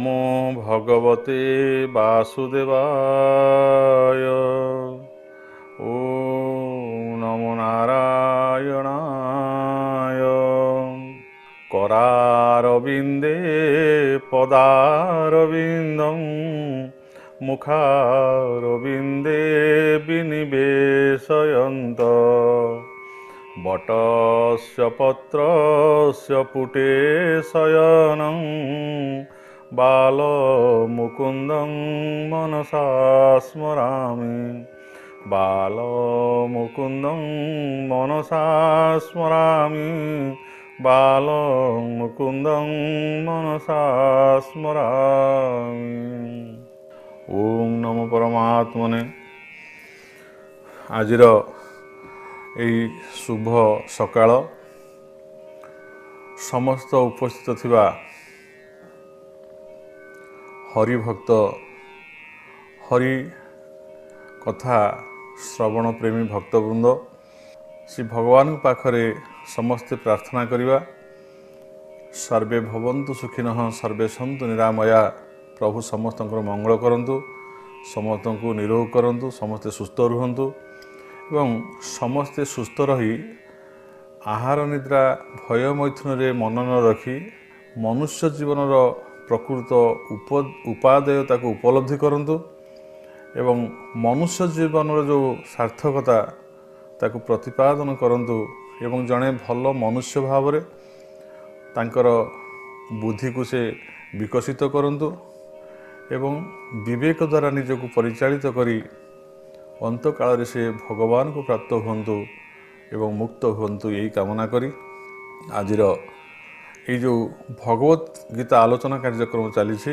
नमो भगवते वासुदेवाय। ॐ नमो नारायणाय। करारविन्दे पदारविन्दं मुखारविन्दे विनिवेशयन्त वटस्य पत्रस्य पुटे शयनं बालमुकुन्दं मनसा स्मरामि। बालमुकुन्दं मनसा स्मरामि। बालमुकुन्दं मनसा स्मरामि। ओम नमो परमात्मने। आजिर এই শুভ সকাଳ ସମସ୍ତ ଉପସ୍ଥିତ ଥିବା ହରିଭକ୍ତ ହରି କଥା ଶ୍ରବଣ ପ୍ରେମୀ ଭକ୍ତବୃନ୍ଦ ଶ୍ରୀ ଭଗବାନଙ୍କ ପାଖରେ ସମସ୍ତେ ପ୍ରାର୍ଥନା କରିବା, ସର୍ବେ ଭବନ୍ତୁ ସୁଖିନଃ ସର୍ବେ ସନ୍ତୁ ନିରାମୟା। ପ୍ରଭୁ ସମସ୍ତଙ୍କର ମଙ୍ଗଳ କରନ୍ତୁ, ସମସ୍ତଙ୍କୁ ନିରୋଗ କରନ୍ତୁ, ସମସ୍ତେ ସୁସ୍ଥ ରୁହନ୍ତୁ ଏବଂ ସମସ୍ତେ ସୁସ୍ଥ ରହି ଆହାର ନିଦ୍ରା ଭୟ ମୈଥୁନରେ ମନ ନ ରଖି ମନୁଷ୍ୟ ଜୀବନର ପ୍ରକୃତ ଉପାଦେୟତାକୁ ଉପଲବ୍ଧି କରନ୍ତୁ ଏବଂ ମନୁଷ୍ୟ ଜୀବନର ଯେଉଁ ସାର୍ଥକତା ତାକୁ ପ୍ରତିପାଦନ କରନ୍ତୁ ଏବଂ ଜଣେ ଭଲ ମନୁଷ୍ୟ ଭାବରେ ତାଙ୍କର ବୁଦ୍ଧିକୁ ସେ ବିକଶିତ କରନ୍ତୁ ଏବଂ ବିବେକ ଦ୍ୱାରା ନିଜକୁ ପରିଚାଳିତ କରି ଅନ୍ତକାଳରେ ସେ ଭଗବାନଙ୍କୁ ପ୍ରାପ୍ତ ହୁଅନ୍ତୁ ଏବଂ ମୁକ୍ତ ହୁଅନ୍ତୁ, ଏହି କାମନା କରି ଆଜିର ଏଇ ଯେଉଁ ଭଗବତ ଗୀତା ଆଲୋଚନା କାର୍ଯ୍ୟକ୍ରମ ଚାଲିଛି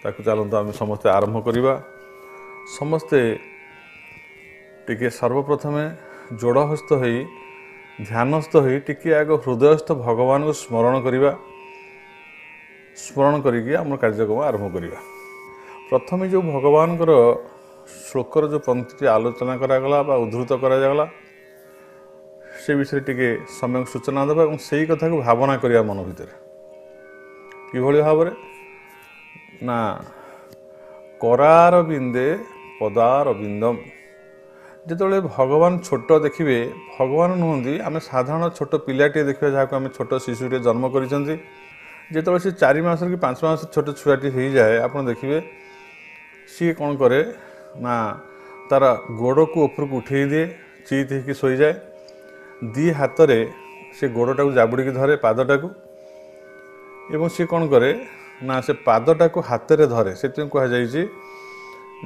ତାକୁ ଚାଲନ୍ତୁ ଆମେ ସମସ୍ତେ ଆରମ୍ଭ କରିବା। ସମସ୍ତେ ଟିକେ ସର୍ବପ୍ରଥମେ ଯୋଡ଼ହସ୍ତ ହୋଇ ଧ୍ୟାନସ୍ଥ ହୋଇ ଟିକେ ଆଗ ହୃଦୟସ୍ଥ ଭଗବାନଙ୍କୁ ସ୍ମରଣ କରିବା। ସ୍ମରଣ କରିକି ଆମର କାର୍ଯ୍ୟକ୍ରମ ଆରମ୍ଭ କରିବା। ପ୍ରଥମେ ଯେଉଁ ଭଗବାନଙ୍କର ଶ୍ଲୋକର ଯେଉଁ ପଂକ୍ତିଟି ଆଲୋଚନା କରାଗଲା ବା ଉଦ୍ଧୃତ କରାଗଲା ସେ ବିଷୟରେ ଟିକେ ସମ୍ୟକ ସୂଚନା ଦେବା ଏବଂ ସେଇ କଥାକୁ ଭାବନା କରିବା ମନ ଭିତରେ। କିଭଳି ଭାବରେ ନା କରାରବିନ୍ଦେ ପଦାରବିନ୍ଦମ୍। ଯେତେବେଳେ ଭଗବାନ ଛୋଟ ଦେଖିବେ, ଭଗବାନ ନୁହନ୍ତି, ଆମେ ସାଧାରଣ ଛୋଟ ପିଲାଟିଏ ଦେଖିବା ଯାହାକୁ ଆମେ ଛୋଟ ଶିଶୁଟିଏ ଜନ୍ମ କରିଛନ୍ତି। ଯେତେବେଳେ ସେ 4 ମାସର କି 5 ମାସ ଛୋଟ ଛୁଆଟି ହେଇଯାଏ, ଆପଣ ଦେଖିବେ ସିଏ କ'ଣ କରେ ନା ତାର ଗୋଡ଼କୁ ଉପରକୁ ଉଠେଇ ଦିଏ, ଚିତ୍ ହେଇକି ଶୋଇଯାଏ। 2 ହାତରେ ସେ ଗୋଡ଼ଟାକୁ ଜାବୁଡ଼ିକି ଧରେ ପାଦଟାକୁ ଏବଂ ସେ କ'ଣ କରେ ନା ସେ ପାଦଟାକୁ ହାତରେ ଧରେ। ସେଥିପାଇଁ କୁହାଯାଇଛି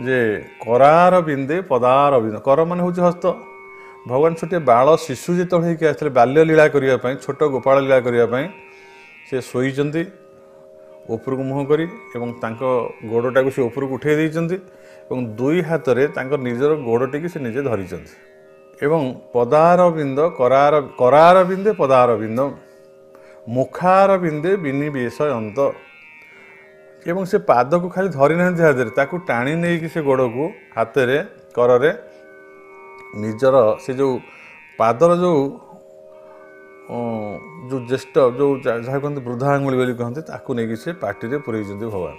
ଯେ କରାରବିନ୍ଦେ ପଦାରବିନ୍ଦ। କର ମାନେ ହେଉଛି ହସ୍ତ। ଭଗବାନ ଛୋଟିଆ ବାଳ ଶିଶୁ ଯେତେବେଳେ ହେଇକି ଆସିଥିଲେ ବାଲ୍ୟ ଲୀଳା କରିବା ପାଇଁ, ଛୋଟ ଗୋପାଳ ଲୀଳା କରିବା ପାଇଁ ସେ ଶୋଇଛନ୍ତି ଉପରକୁ ମୁହଁ କରି ଏବଂ ତାଙ୍କ ଗୋଡ଼ଟାକୁ ସେ ଉପରକୁ ଉଠେଇ ଦେଇଛନ୍ତି ଏବଂ 2 ହାତରେ ତାଙ୍କ ନିଜର ଗୋଡ଼ଟିକି ସେ ନିଜେ ଧରିଛନ୍ତି ଏବଂ ପଦାରବିନ୍ଦ କରାରବିନ୍ଦେ ପଦାରବିନ୍ଦ ମୁଖାରବିନ୍ଦେ ବିନିବେଶୟନ୍ତ। ଏବଂ ସେ ପାଦକୁ ଖାଲି ଧରି ନାହାନ୍ତି ହାତରେ, ତାକୁ ଟାଣି ନେଇକି ସେ ଗୋଡ଼କୁ ହାତରେ କରରେ ନିଜର ସେ ଯେଉଁ ପାଦର ଯେଉଁ ଜ୍ୟେଷ୍ଠ ଯେଉଁ ଯାହା କୁହନ୍ତି ବୃଦ୍ଧା ଆଙ୍ଗୁଳି ବୋଲି କହନ୍ତି ତାକୁ ନେଇକି ସେ ପାଟିରେ ପୁରେଇଛନ୍ତି ଭଗବାନ।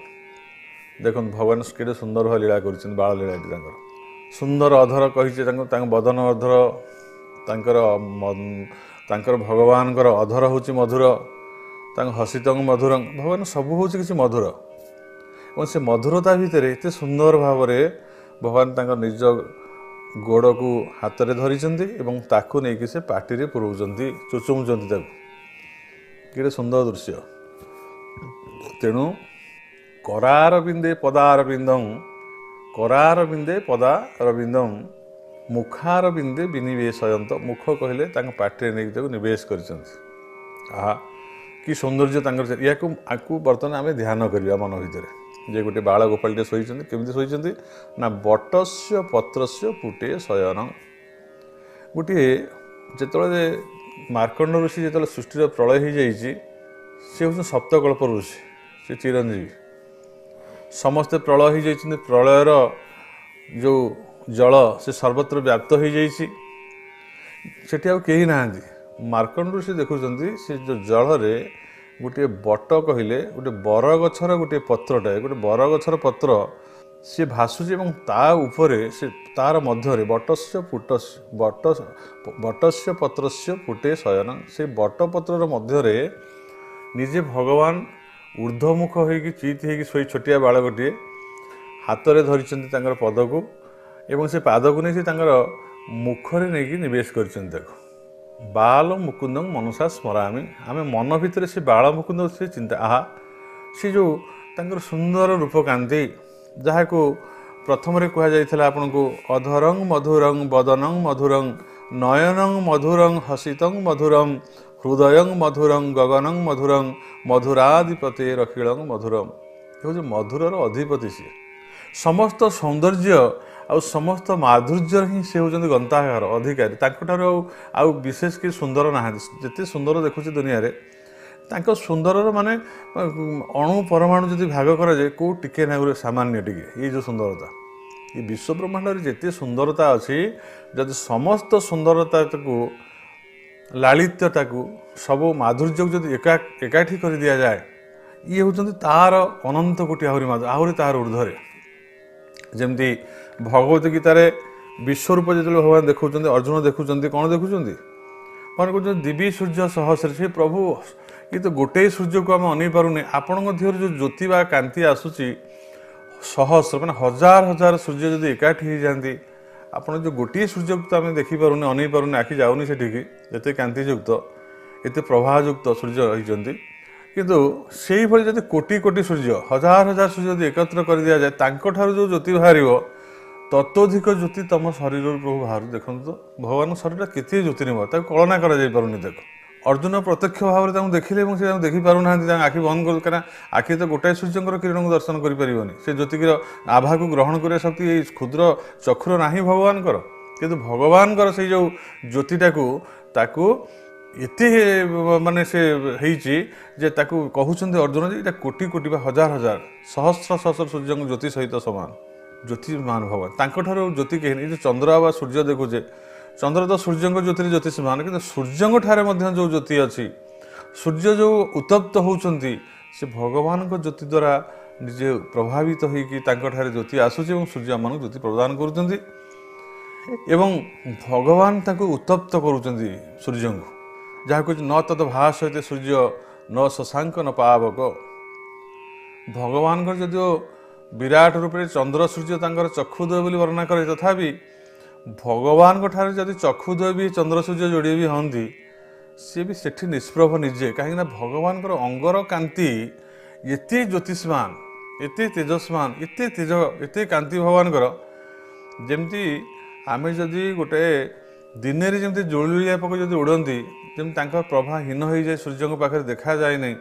ଦେଖନ୍ତୁ ଭଗବାନ କେତେ ସୁନ୍ଦର ଭାବେ ଲୀଳା କରିଛନ୍ତି। ବାଳ ଲୀଳାଟି ତାଙ୍କର ସୁନ୍ଦର ଅଧର କହିছে, ତାଙ୍କ ବଦନ ଅଧର, ତାଙ୍କର ଭଗବାନଙ୍କର ଅଧର ହେଉଛି ମଧୁର, ତାଙ୍କ ହସିତଙ୍କ ମଧୁର। ଭଗବାନ ସବୁ ହେଉଛି କିଛି ମଧୁର ଏବଂ ସେ ମଧୁରତା ଭିତରେ ଏତେ ସୁନ୍ଦର ଭାବରେ ଭଗବାନ ତାଙ୍କ ନିଜ ଗୋଡ଼କୁ ହାତରେ ଧରିଛନ୍ତି ଏବଂ ତାକୁ ନେଇକି ସେ ପାଟିରେ ପୁରଉଛନ୍ତି, ଚୁଚୁମୁଛନ୍ତି ତାକୁ। କେତେ ସୁନ୍ଦର ଦୃଶ୍ୟ। ତେଣୁ କରାରବିନ୍ଦେ ପଦାରବିନ୍ଦଂ, କରାରବିନ୍ଦେ ପଦାରବିନ୍ଦଂ ମୁଖାରବିନ୍ଦେ ବିନିବେଶୟନ୍ତ। ମୁଖ କହିଲେ ତାଙ୍କ ପାଟିରେ ନେଇକି ତାକୁ ନିବେଶ କରିଛନ୍ତି। ଆହା କି ସୌନ୍ଦର୍ଯ୍ୟ ତାଙ୍କର। ଆକୁ ବର୍ତ୍ତମାନ ଆମେ ଧ୍ୟାନ କରିବା ମନ ଭିତରେ ଯେ ଗୋଟେ ବାଳ ଗୋପାଳଟେ ଶୋଇଛନ୍ତି। କେମିତି ଶୋଇଛନ୍ତି ନା ବଟସ୍ୟ ପତ୍ରସ୍ୟ ପୁଟେ ଶୟନ। ଗୋଟିଏ ଯେତେବେଳେ ମାର୍କଣ୍ଡ ଋଷି ଯେତେବେଳେ ସୃଷ୍ଟିର ପ୍ରଳୟ ହେଇଯାଇଛି, ସେ ହେଉଛନ୍ତି ସପ୍ତକଳ୍ପ ଋଷି, ସେ ଚିରଞ୍ଜୀବୀ। ସମସ୍ତେ ପ୍ରଳୟ ହେଇଯାଇଛନ୍ତି। ପ୍ରଳୟର ଯେଉଁ ଜଳ ସେ ସର୍ବତ୍ର ବ୍ୟାପ୍ତ ହେଇଯାଇଛି, ସେଠି ଆଉ କେହି ନାହାନ୍ତି। ମାର୍କଣ୍ଡ ଋଷି ଦେଖୁଛନ୍ତି ସେ ଯେଉଁ ଜଳରେ गोटे बट कहले गोटे बरगछर गोटे पत्रटाए गोटे बरगछर पत्र सी भासुची ता उपरे से तार मध्य बटस्य बटस्य पत्रस्य पुटे शयन से बटपत्र मध्य निजे भगवान ऊर्ध्वमुख होगी चित हो शोई छोटिया बाल गोटे हाथ में धरी पद को एवं से पाद को नहीं मुखरे नहीं निवेश कर बाल मुकुंद मनसा स्मरामी आम मन भितर से बाल मुकुंद से चिंता आहा सी जो सुंदर रूपकांति जहाँ को प्रथम कहुला आपन को अधरंग मधुरंग बदनंग मधुरंग नयनंग मधुरंग हसितं मधुरम हृदयंग मधुरंग गगनंग मधुरंग मधुराधिपते रखिलंग मधुरम ये मधुरर अधिपति सी समस्त सौंदर्य आ समस्त माधुर्य ही से होती गंताहार अधिकारी आउ विशेष कि सुंदर ना जिते सुंदर देखुचे दुनिया रे तांको सुंदर माने अणु परमाणु जदि भाग कराए कौ टिके ना सामान्य टिके ये जो सुंदरता ये विश्व ब्रह्मांड जिते सुंदरता अच्छी जदि समस्त सुंदरता को लालित्यता को सब माधुर्य को जदि एकाठी कर दि जाए ये होती तार अनंत कोटि आहरी तार ऊर्धरे जमती भगवत गीतार विश्वरूप जो भगवान देखुं अर्जुन देखुं कौन देखुं कौन कहते दिवी सूर्य सहस्र से प्रभु ये तो गोटे सूर्य को आम अनै पारुने आपण जो ज्योति बा कांति आसूची सहस्र मैंने हजार हजार सूर्य जब एकाठी हो जाती आपड़ जो गोटे सूर्य को आम देखिपारे अनै पारुने आखि जाऊनी से जिते कांतियुक्त एत प्रभायुक्त सूर्य होती किंतु से भाई जब कोटि कोटि सूर्य हजार हजार सूर्य जब एकत्र कर दि जाए तांको जो ज्योति बाहर तत्वधिक ज्योति तुम शरीर प्रभु बाहर देखो तो भगवान शरीर केते ज्योतिर्मय कलना कर अर्जुन प्रत्यक्ष भाव में देखिले देखिपार ना आखि बंद कर कहीं आखि तो गोटाए सूर्य किरण को दर्शन करें से ज्योतिर आभा को ग्रहण करने शक्ति क्षुद्र चक्षुर ना भगवान किंतु भगवान से जो ज्योतिटा को एते माने से जे ताकू कहउछन्ते अर्जुन जे इटा कोटि कोटि हजार हजार सहस्र सहस्र सूर्य ज्योति सहित समान ज्योतिमान भगवान तांको ठारो ज्योति कहीं जो चंद्र बा सूर्य देखुचे चंद्र तो सूर्य ज्योति ज्योति समान कि सूर्य ठारे जो ज्योति अच्छी सूर्य जो उत्तप्त होती से भगवान ज्योति द्वारा निजे प्रभावित होकर ज्योति आसूची सूर्य मान ज्योति प्रदान करुँच भगवान उत्तप्त करुँच सूर्य को जहाँ कुछ न तद भाषते सूर्य न शशांक न पावक भगवान जो विराट रूप में चंद्र सूर्य चक्षुद्वय बोली वर्णना करे तथापि भगवान ठारे जदि चक्षुद्वय भी चंद्र सूर्य जोड़ी भी हंती सी भी सेठी निष्प्रभ निजे कहीं भगवान अंगर कांति एते ज्योतिष्मान एते तेजस्मान एते तेज एते कांति भगवान जमती आमे जदि गोटे दिन में जमी जुलुलिया पक जब उड़ती जमी प्रभाहीन हो जाए सूर्य पाखे देखा जाए नहीं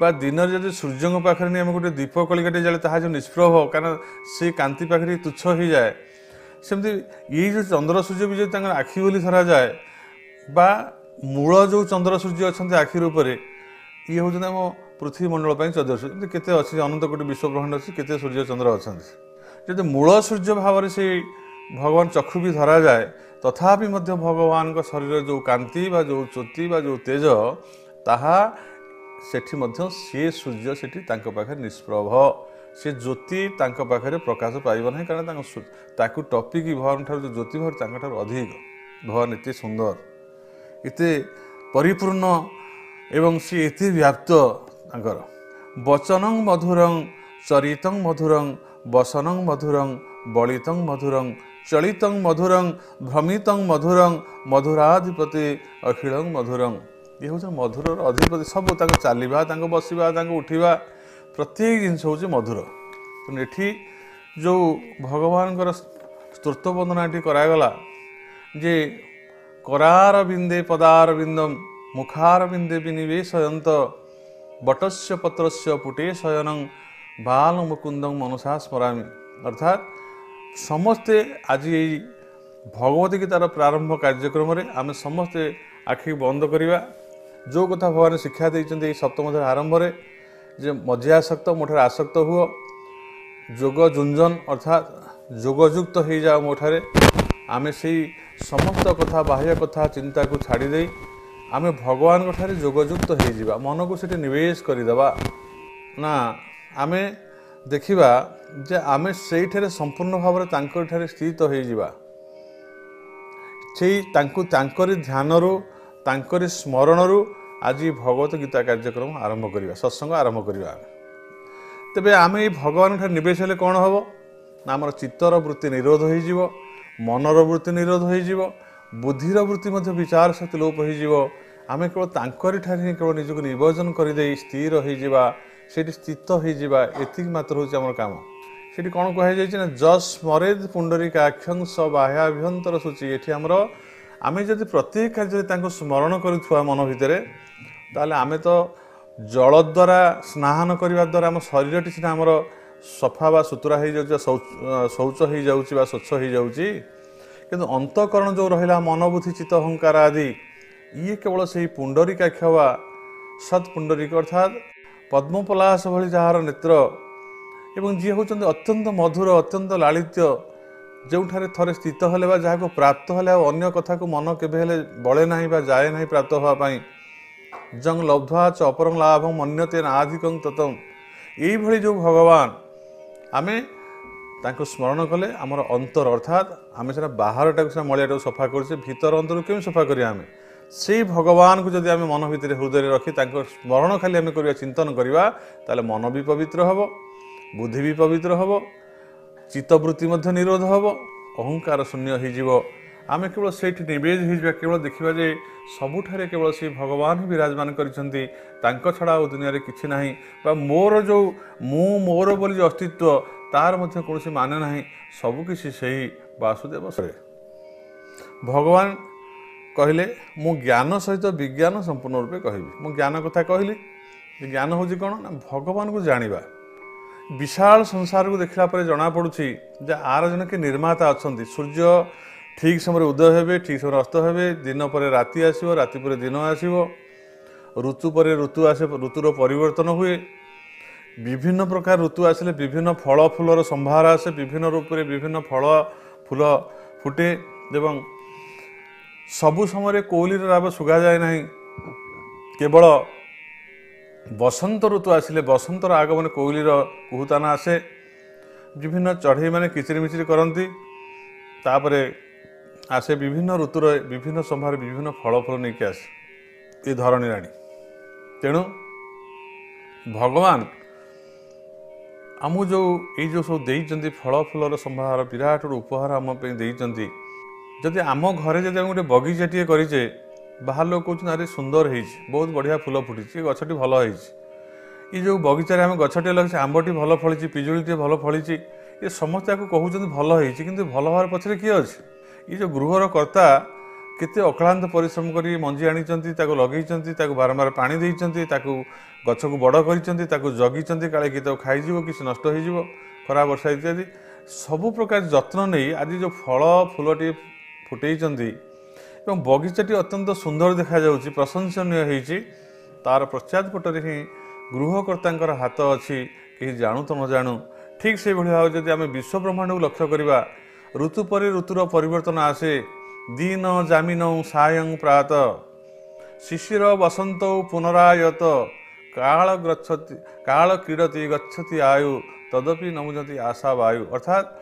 बा दिन में जब सूर्य पाखे नहीं आम गोटे दीप कलिकाटे जाए ताहा जो निष्प्रभ कारण से कांति पाखे तुच्छ हो जाए सेमती ये जो चंद्र सूर्य भी जो आखि बोली धरा जाए बा मूल जो चंद्र सूर्य अच्छा आखि रूप ये हूँ आम पृथ्वी मंडल 14 सूर्य केते अच्छी अनंत कोटि विश्व ब्रह्मांड अच्छी केते सूर्य चंद्र अच्छा जब मूल सूर्य भाव से भगवान चक्षु भी धरा जाए तथापि मध्य भगवान का शरीर जो कांति बा जो ज्योति बा जो तेज ताहा सेठी मध्य से सूर्य सेठी तांको पाखे निष्प्रभ से ज्योति तांको पाखे प्रकाश पाइब ना कारण ताकू टपिक भगवान ठार जो ज्योति भाव तांको ठार अधिक भगवान एते सुंदर एते परिपूर्ण एवं सी एते व्याप्त तांकर वचनं मधुरं चरितं मधुरं वसनं मधुरं बलितं मधुरं चलितं मधुरं भ्रमितं मधुरं मधुराधिपति अखिलं मधुरं ये हूँ मधुर अधिपति सब चलवा बसवा उठा प्रत्येक जिनस हूँ मधुर तेणु एठी जो भगवान स्तोत्र वंदनाटी करागला जे करार बिंदे पदार बिंदम मुखार बिंदे विनिवेशयंत बटस्य पत्रस्य पुटे शयनं बाल मुकुंदं मनसा स्मरामि अर्थात समस्ते आज यही भगवत गीतार प्रारंभ कार्यक्रम में आम समस्ते आखि बंद करवा जो कथा भगवान शिक्षा देते सप्तम आरंभ में जे मज्जासक्त मोठार आसक्त हुओ जोग जुंजन अर्थात जोगयुक्त हो जाओ मोठारे आमे से समस्त कथा बाह्य कथा चिंता को छाड़ी दे आमे भगवान ठारे जोगयुक्त हो मन को सेठी निवेश करदेवा ना आमे देखिबा जे आमे सेठारे संपूर्ण भाव में स्थित हो तांकरी ध्यान तांकरी स्मरण आज भगवत गीता कार्यक्रम आरंभ करवा सत्संग आरंभ करवा तेबे आम ये भगवान ठार निवेश हेले कौन हम ना आमर चित्तर वृत्ति निरोध हो मनर वृत्ति निरोध हो बुद्धिर वृत्ति विचार शक्ति लोप हो आम केवल तांकरी ठार ही केवल निजक नियोजन करदे स्थिर हो स्थित हो एति मात्र हूँ आम कम से कौन कहुई ना जस स्मरेद पुंडरीकाक्षं स बाह्याभ्यंतर सूची ये आमर आम जब प्रत्येक कार्य स्मरण करुवा मन भितर ताले आमे तो जल द्वारा स्नान करने द्वारा आम शरीर सीना आमर सफा बा सुतरा हो शौच हो जाऊँगी स्वच्छ हो जाऊँगी किंतु अंतकरण जो रहा मनोबुद्धि चित्त अहंकार आदि ये केवल से पुंडरीकाक्ष वा सत्पुंडरीक अर्थात पद्मपलाश भली जार नेत्र एवं जी हूँ अत्यंत मधुर अत्यंत लालित्य जो थे स्थित हेले जहाँ प्राप्त हेले अन्य कथा को मन के बड़े ना जाए ना प्राप्त होगापाई जंग लब्ध्वा च अपरं लाभं मन्यते नाधिकं ततम यही जो भगवान आमे तांको स्मरण कले आमर अंतर अर्थात आम से बाहर टाक मलिया सफा कर भीतर अंतर केम सफा करिया आमे से भगवान को जदि आमे मन भितर हृदय रखी स्मरण खाली आमे करिया चिंतन करिवा ताले मन भी पवित्र हबो बुद्धि भी पवित्र हबो चित्तवृत्ति मध्य निरोध हबो अहंकार शून्य हो आमे केवल से निवेश हो केवल देखा जे सबुठारे केवल से भगवान ही विराजमान करिसेंती तांको छड़ा दुनिया रे किछि नाही बा मोर जो मु मोर बोली जो अस्तित्व तार मध्य कोनोसी माने नाही सब किछि सही वासुदेव सरे भगवान कहले मु ज्ञान सहित विज्ञान संपूर्ण रूपे कहबी मु ज्ञान कथा कहली ज्ञान होछि कोन ना भगवान को जानिबा विशाल संसार को देखला पर जना पड़ुछि जे आर जन के निर्माता अछंती सूर्य ठीक समय उदय हेबे ठीक समय अस्त हेबे दिन पर राति आसीबो राति पर दिन आसीबो ऋतु पर ऋतु आसे ऋतुर परिवर्तन हुए विभिन्न प्रकार ऋतु आसिले विभिन्न फल फूलर संभार आसे विभिन्न रूप में विभिन्न फल फूल फुटे एवं सबु समय कोइलीर राव सुगा जाए नहीं केवल बसंत ऋतु आसिले बसंतर आगमन कोइलीर कुहुताना आसे विभिन्न चढ़ई माने किचिरमिचिर करती तापरे आसे विभिन्न ऋतुर विभिन्न संभार विभिन्न फल फल नहीं कि आसे ये धरणी राणी तेणु भगवान आमु जो सब देइचंती फल फूलर संभार विराट उपहार आम देइचंती जदि आम घरे जदि गोटे बगीचाटे करेचे बाहर लोग कहते अरे सुंदर है बहुत बढ़िया फूल फुटी गछटी भल है ये जो बगीचारे आम गछटे लगे आंबटी भल फली पिजुटी भल फली ये समस्त आपको कहते भल है कि भल हवार पछरे किए अच्छे ये जो गृहर कर्ता केते अक्लांत परिश्रम करी मंजी आनी लगे बारंबार पानी देइचंती गछ को बड़ कर जगी काले कि खाई कि नष्ट हो खरा वर्षा इत्यादि सबु प्रकार जत्न नहीं आज जो फल फूलटी फुटेइचंती एवं बगीचाटी अत्यंत सुंदर देखा जाउची प्रशंसनीय होईची तार पश्चात पटरे ही गृहकर्तांकर हाथ अच्छी कहीं जानू तो न जानू ठीक से भाव जदि आम विश्व ब्रह्मांड को लक्ष्य करवा ऋतु पर ऋतुर परिवर्तन आसे दीन जामिन सायं प्रात शिशिर बसंत पुनरायत काल गच्छति काल क्रीडति गच्छति आयु तदपि नमुजति आशा वायु अर्थात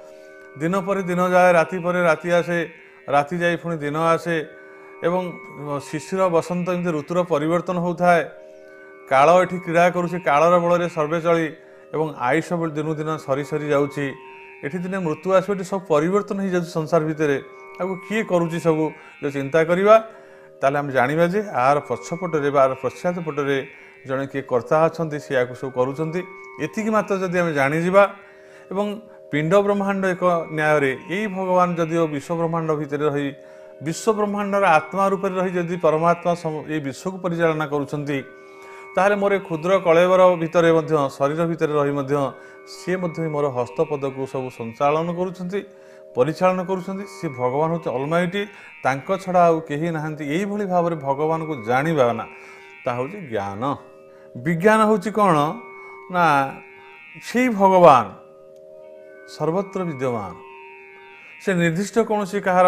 दिन पर दिन जाए राति पर राति आसे राति जाए पुणी दिन आसे एवं शिशिर बसंत एमती ऋतुर परिवर्तन होता है काल एठी क्रीड़ा करुछि कालर बल सर्वे चली एवं आयुष दिन दिन सरी सरी जाउछि एठी दिने मृत्यु आसो सब परिवर्तन हो जाए संसार भितर आपको किए करुछि सब जो चिंता करवा ताले हम जानिबा जे आर पछपटरे आर पश्चात पटरे जड़े किए कर्ता अच्छा सी या सब करुँच एति मात्र जदि आम जाणीजा एवं पिंड ब्रह्मांड एक न्याय यही भगवान जदिओ विश्व ब्रह्मांड भितर रही विश्व ब्रह्मांडर आत्मा रूप रही जदि परमात्मा ये विश्व को परिचालना करुँच ताहले मोर क्षुद्र कलेवर भितर शरीर भितर रही सी मोर हस्तपद को सब संचालन करुँच परिचालन करुँच सी भगवान हूँ अलमाइटी तांको छड़ा आउ केही नाहांती यही भली भाव में भगवान को जानिबा ना ता हूँ ज्ञान विज्ञान हूँ कौन ना से भगवान सर्वत्र विद्यमान से निर्दिष्ट कौन सी कहार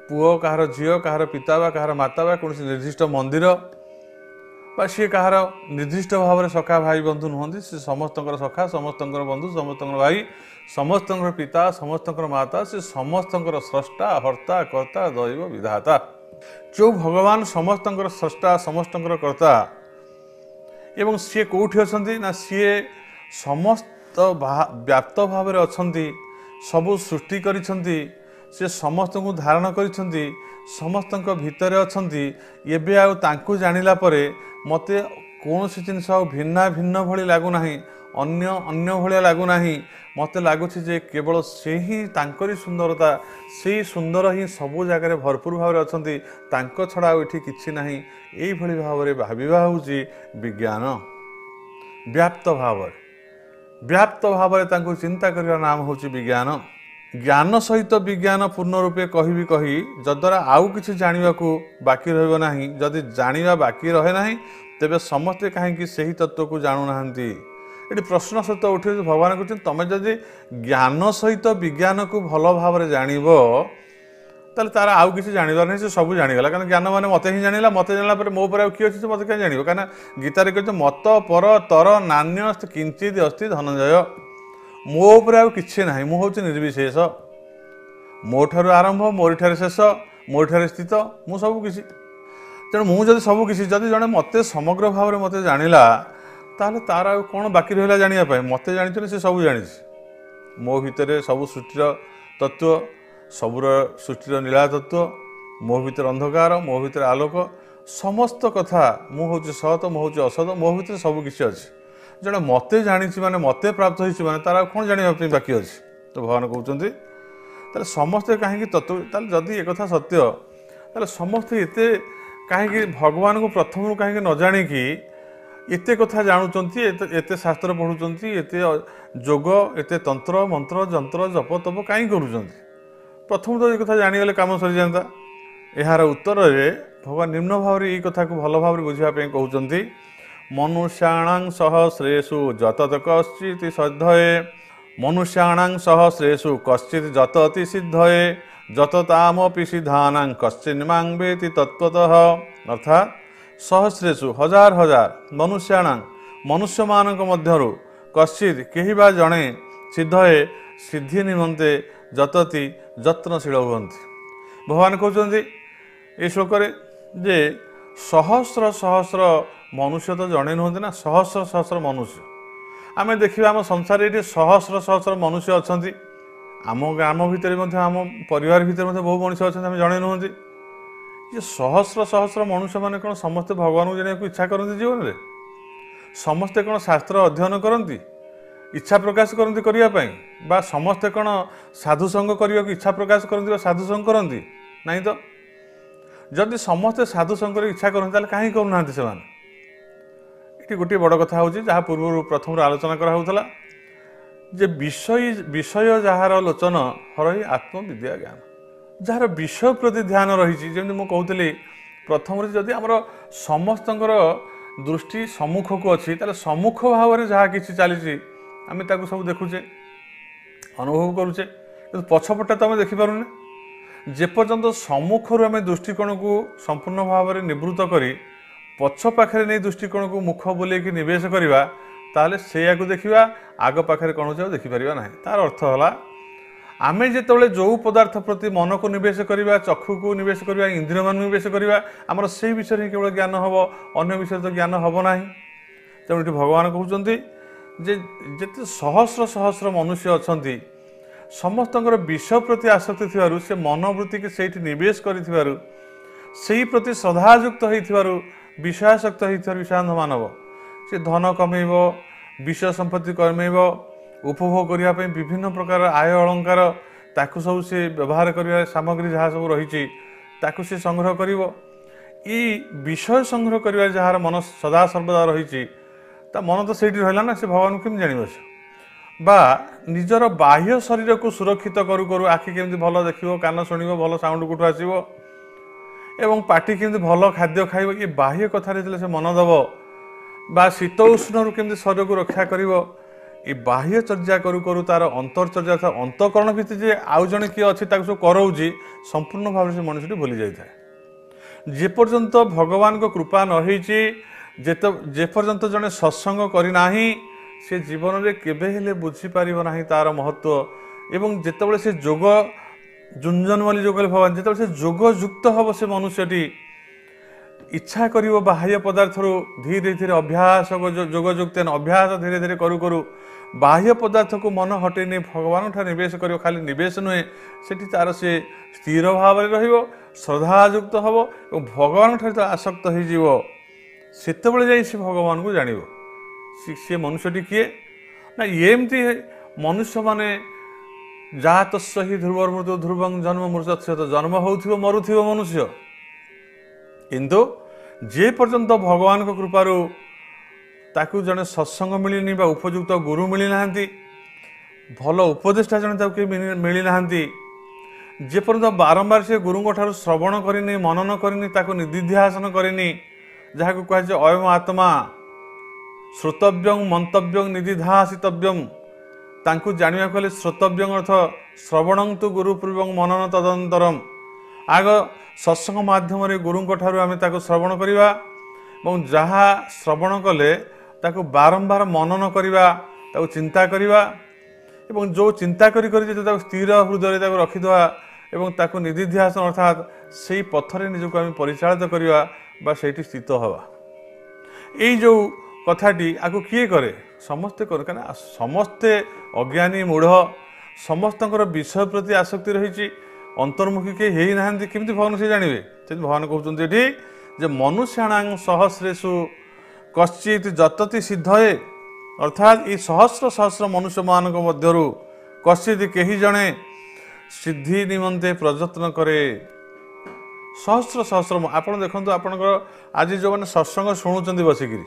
पुओ कहार झील कहार पिता बा कहार माता बा कौन निर्दिष्ट मंदिर बा सी कहार निर्दिष्ट भाव में सखा भाई बंधु नुहति से समस्त सखा समस्त बंधु समस्त भाई समस्त पिता समस्त माता से समस्त स्रष्टा हर्ता कर्ता दैव विधाता जो भगवान समस्त स्रष्टा समस्त कर्ता एवं सी कौटी अच्छा ना सी समस्त व्याप्त भाव में अच्छा सबू सृष्टि करिसेंती से समस्त को धारण करिसेंती समस्त भितर अच्छा एबे आउ तांकु जानिला परे मते कौन सी जिनस भिन्ना भिन्न भली लगुना अन्य अन्य भाया लगुना मते लगुच जे केवल से ही तांकरी सुंदरता से सुंदर ही सबू जगह भरपूर भाव में अच्छा तांको छड़ा ये किसी ना यही भाव में भाविबा होउची विज्ञान व्याप्त भाव में चिंता करने नाम हूँ विज्ञान ज्ञान सहित विज्ञान पूर्ण रूपे कही जद्वारा आउ किसी जानवा बाकी रहा जदि जाना बाकी रहे ना तेबे समस्ते कहीं से तत्व को जानूना ये प्रश्न सहित उठे भगवान कहते तुम जदि ज्ञान सहित विज्ञान को भल भाव में जानव ताल तार आउ किसी जानवर नहीं से सब जानीगला कारण ज्ञान मैंने मत ही जाना मत जाना मो पर किए अच्छे मत क्या जान कहीं गीतार कहते मत पर तर नान्य किंचित अस्ति धनंजय मो पर आउ कि ना मुझे निर्विशेष मो ठार आरंभ मोरी ठार शेष मोरी ठार स्थित मु सब किसी तेणु मुझे सब किसी जदि जड़े मत समग्र भाव में मत जानिला ताहले तार आउ कौन बाकी रहा जानापी मत जानी से सब जानी मो भितर सब सृष्टिर तत्व सबुर सृष्टिर नीला तत्व मो भीतर अंधकार मो भीतर आलोक समस्त कथा मु हूँ सत मु हूँ असत मो भीतर सब किसी अच्छे जड़े मत जानी माने मत प्राप्त होती माने तार कौन जानापी बाकी अच्छे तो भगवान कहते समस्ते कहीं तत्व जदि एक सत्य ताले समस्ते एते कहीं भगवान को प्रथम कहीं न जाणिकी एते कथा जानुचंती एते शास्त्र पढ़ुचंती एते जोग एते तंत्र मंत्र जंत्र जप तप कहीं करुचंती प्रथम तो ये कथा जानीगले कम सरी जाता यार उत्तर में भगवान निम्न भाव में कथा को भल भाव बुझापी कहते मनुष्याणां सहस्रेषु जतत कश्चित् सिद्धये मनुष्याणां सहस्रेषु कश्चित् जतति सिद्धये जततामपि सिद्धानां कश्चिन्मां वेति तत्त्वतः अर्थात सहस्रेषु हजार हजार मनुष्याणां मनुष्य मानक मध्यरु कश्चित् केही बा जणे सिद्धये सिद्धि निमंते जतति जत्नशील हुअन्ति भगवान कहते ये श्लोक जे सहस्र सहस्र मनुष्य तो जड़े नुहति ना सहस्र सहस्र मनुष्य आम देखा आम संसार ये सहस्र सहस्र मनुष्य अच्छा आम ग्राम भितर आम परिवार भितर बहु मनुष्य अच्छा आम जड़े नुहति ये सहस्र सहस्र मनुष्य मैंने कौन समस्ते भगवान को जाना इच्छा करती जीवन में समस्ते कौन शास्त्र अध्ययन करती इच्छा प्रकाश करती करने बा समस्ते कौन साधु संग करने को इच्छा प्रकाश करती साधु संग करती नहीं तो जदि समस्ते साधु संग इच्छा करते कहीं करूना से ये गोटे बड़ कथा हूँ जहाँ पूर्व प्रथम आलोचना कराला जे विषय विषय जार लोचन हरई आत्मविद्या ज्ञान जार विषय प्रति ध्यान रही जमी मुझे कहती प्रथम जदि आमर समस्त दृष्टि सम्मुख को अच्छी सम्मुख भाव में जहाँ कि चली आम सब देखुचे अनुभव करुचे पछपटा तो आम देखिपारे जेपर्यंत सम्मुखर आम दृष्टिकोण को संपूर्ण भाव में निवृत्त कर पछ पाखे नहीं दृष्टिकोण को मुख बुले निवेश करवा ताले से देखा आग पाखे कौन हो देखिपर ना तार अर्थ है आम जो जो पदार्थ प्रति मन को निवेश करवा चक्षु को निवेश करवा इंद्रिय मान निवेश करवा आमर से विषय ही केवल ज्ञान हम अन्य विषय तो ज्ञान हम ना तेणु ये भगवान कहते जिते सहस्र सहस्र मनुष्य अच्छा समस्त विषय प्रति आसक्ति थी से मनोवृत्ति की से निवेश कर प्रति श्रद्धायुक्त हो विषयासक्त हो विषांत मानव से धन कमेब विषय संपत्ति कमेब उपभोग करने विभिन्न प्रकार आय अलंकार ताकू सब से व्यवहार कर सामग्री जहाँ सब रही से संग्रह कर विषय संग्रह कर जार मन सदा सर्वदा रही मन तो से रहा ना से भगवान को जान बा निजर बाह्य शरीर को सुरक्षित करू करू आखि केमती भल देखो कान शुणव भल साउंड कौटू आसो एवं पार्टी केमती भल खाद्य खाइब ये बाह्य कथार से मन दब बा शीत उष्ण केमती शरीर को रक्षा कर ये बाह्य चर्चा करू करू तार अंतरचर्या अंतकरण भितर जे आउ जड़े किए अच्छे सब कराऊँगी संपूर्ण भाव से मनुष्यटी भूली जाए जेपर्यंत भगवान को कृपा नही जेपर्यंत जड़े सत्संग करना से जीवन में केबे हेले बुझीपार ना तार महत्व एवं जितेबाला से जोग जुंजन वाली जो कहले भगवान जिते से जोग युक्त हम से मनुष्यटी इच्छा कर बाह्य पदार्थ धीरे धीरे अभ्यास जोगयुक्त अभ्यास धीरे धीरे करू करू बाह्य पदार्थ को मन हटे नहीं भगवान ठार निवेश कर खाली निवेश नुहे से तार से स्थिर भाव में रद्धायुक्त हम और भगवान ठार आसक्त होते भगवान को जान सी मनुष्यटी किए ना एमती मनुष्य माने जात ही ध्रुव मृत्यु ध्रुवं जन्म मृत जन्म हो मरुथ्व मनुष्य किंतु जे पर्यंत भगवान को कृपारू ताकू जड़े सत्संग मिलनी उपयुक्त गुरु मिली ना भल उपदेष्टा जड़े मिली ना जेपर्यंत बारंबार से गुरु ठार श्रवण करनी मनन करनी निधिध्यासन करनी जहाँ को कहुए अयम आत्मा श्रोतव्यं मंतव्यं निधिध्यासितव्यं तांकु जानिया कहले श्रोतव्यं अर्थ श्रवणं तु गुरुपूर्वं मनन तदनंतरम आग सत्संग माध्यम गुरु ठारू आम श्रवण करवा और जहाँ श्रवण कले ताकू बारंबार मनन करवा चिंता करवा एवं जो चिंता करी स्थिर हृदय रखिदा एवं ताकू निधिध्यासन अर्थात से पथरे निजक आम परिचालित करवा से स्थित हवा यही जो कथाटी आको किए करे समस्ते करे कहीं समस्ते अज्ञानी मूढ़ समस्त विषय प्रति आसक्ति रही अंतर्मुखी कहीं ना केमती भगवान से जानवे से भगवान कहते जे मनुष्याणां सहस्रेषु कश्चित् जतति सिद्धये अर्थात ये सहस्र सहस्र मनुष्य मान मध्यरु कश्चित् कहीं जड़े सिद्धि निमंते प्रयत्न करे सहस्र सहस्र आप देखो आपंकर आज जो मैंने सत्संग शुणुंट बसिकी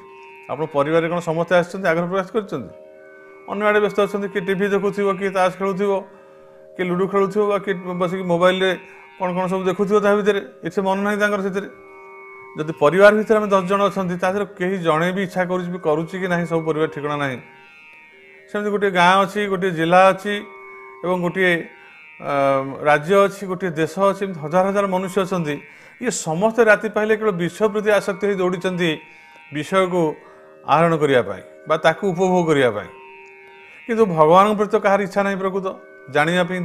आप परिवार कौन समस्ते आग्रह प्रकाश कर आड़े व्यस्त अच्छा किए टीवी देखु किए ताश खेलु कि लुडो खेलु कि बसिक मोबाइल कौन कौन सब देखु भितर इसे मन ना जदि परिवार भितर आम 10 जन अच्छा कहीं जड़े भी इच्छा करुच्ची कि ना सब परिवार ठिकना ना सेमती गोटे गाँ अच्छी गोटे जिला अच्छी एवं गोटे राज्य अच्छी गोटे देश अच्छी हजार हजार मनुष्य अच्छा ये समस्ते राति पाइले केवल विषय प्रति आसक्ति हो दौड़ी विषय को आहरण करने उपभोग करने किंतु भगवान प्रति कहार इच्छा नहीं प्रकृत जानापी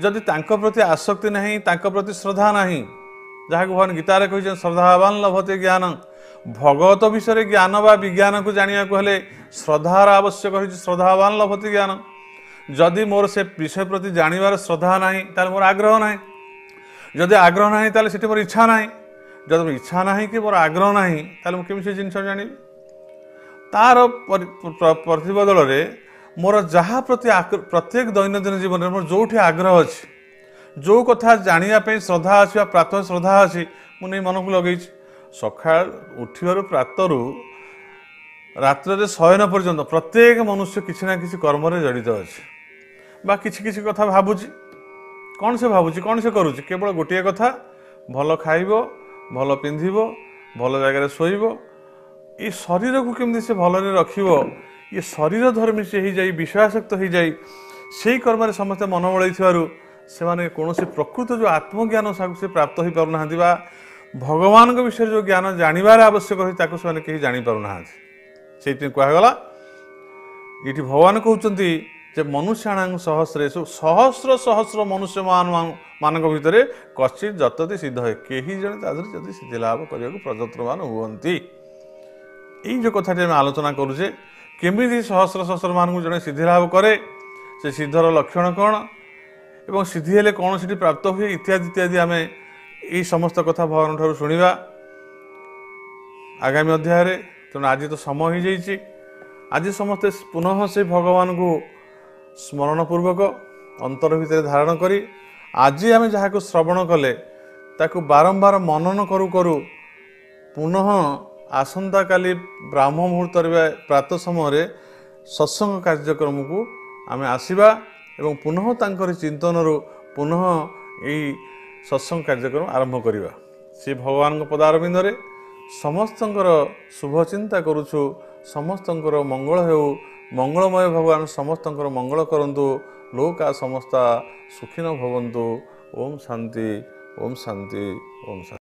जदि प्रति आसक्ति नहीं प्रति श्रद्धा नहीं जहाँ भगवान गीतार कही श्रद्धावान लभते ज्ञान भगवत विषय ज्ञान बा विज्ञान को जाना हेले श्रद्धार आवश्यक हो श्रद्धावान लभते ज्ञान जदि मोर से विषय प्रति जानवर श्रद्धा नहीं ताल मोर आग्रह ना जदि आग्रह ना ताल से मोर इच्छा ना जब इच्छा ना कि मोर आग्रह ना ताल मुझे से जिन जानी तार प्रतिबदल में मोर जहाँ प्रति प्रत्येक दैनंदिन जीवन में मोर जो आग्रह अच्छी जो कथा जानापी श्रद्धा अच्छी प्रातः श्रद्धा अच्छी मुझे मन को लगे सका उठवर प्रातरु रात्र शयन पर्यंत प्रत्येक मनुष्य किसी ना किसी कर्म जड़ित अच्छे किसी कथा भावुची कौन से भावुची कौन से करुच्ची केवल गोटे कथा भल खाइब भल पिंधिब भल जगार शोइब ये शरीर को केमती से भल रखिब ये शरीर धर्मी से ही विषयासक्त हो जाए से कर्म समस्ते मन बड़ाई से माने कौन से प्रकृत जो आत्मज्ञान से प्राप्त हो पारना भगवान के विषय जो ज्ञान जानवर आवश्यक हो से कहीं जापारना से कहगला ये भगवान कहते जे मनुष्याणां सहस्रेषु सहस्र सहस्र मनुष्य मान भितर कश्चित् जतति सिद्ध है कहीं जड़े जदि सिद्धि लाभ करने प्रयत्नवान हुए यही जो कथा आम आलोचना करुचे केमी सहस्र सहस्र मान जड़े सिद्धि लाभ करे से सिद्धर लक्षण कौन एवं सिद्धि हेले कौन से प्राप्त हुए इत्यादि इत्यादि आम यही समस्त कथा भगवान ठारू शुणा आगामी अध्याय तेणु आज तो समय हो जाइए आज समस्ते पुनः से भगवान को स्मरणपूर्वक अंतर भितर धारण करी आज आम जहाँ श्रवण कले ताकू बारंबार मनन करू करू पुनः आसंता काली ब्राह्म मुहूर्त प्रातः समय सत्संग कार्यक्रम को आम आसवा एवं पुनः तांकर चिंतन पुनः यही सत्संग कार्यक्रम आरंभ करवा से भगवान पदारविंद समस्त शुभ चिंता करुछु समस्त मंगल हो ମଙ୍ଗଳମୟ ଭଗବାନ ସମସ୍ତଙ୍କର ମଙ୍ଗଳ କରନ୍ତୁ। ଲୋକା ସମସ୍ତା ସୁଖିନ ଭବନ୍ତୁ। ଓମ୍ ଶାନ୍ତି ଓମ୍ ଶାନ୍ତି ଓମ୍ ଶାନ୍ତି।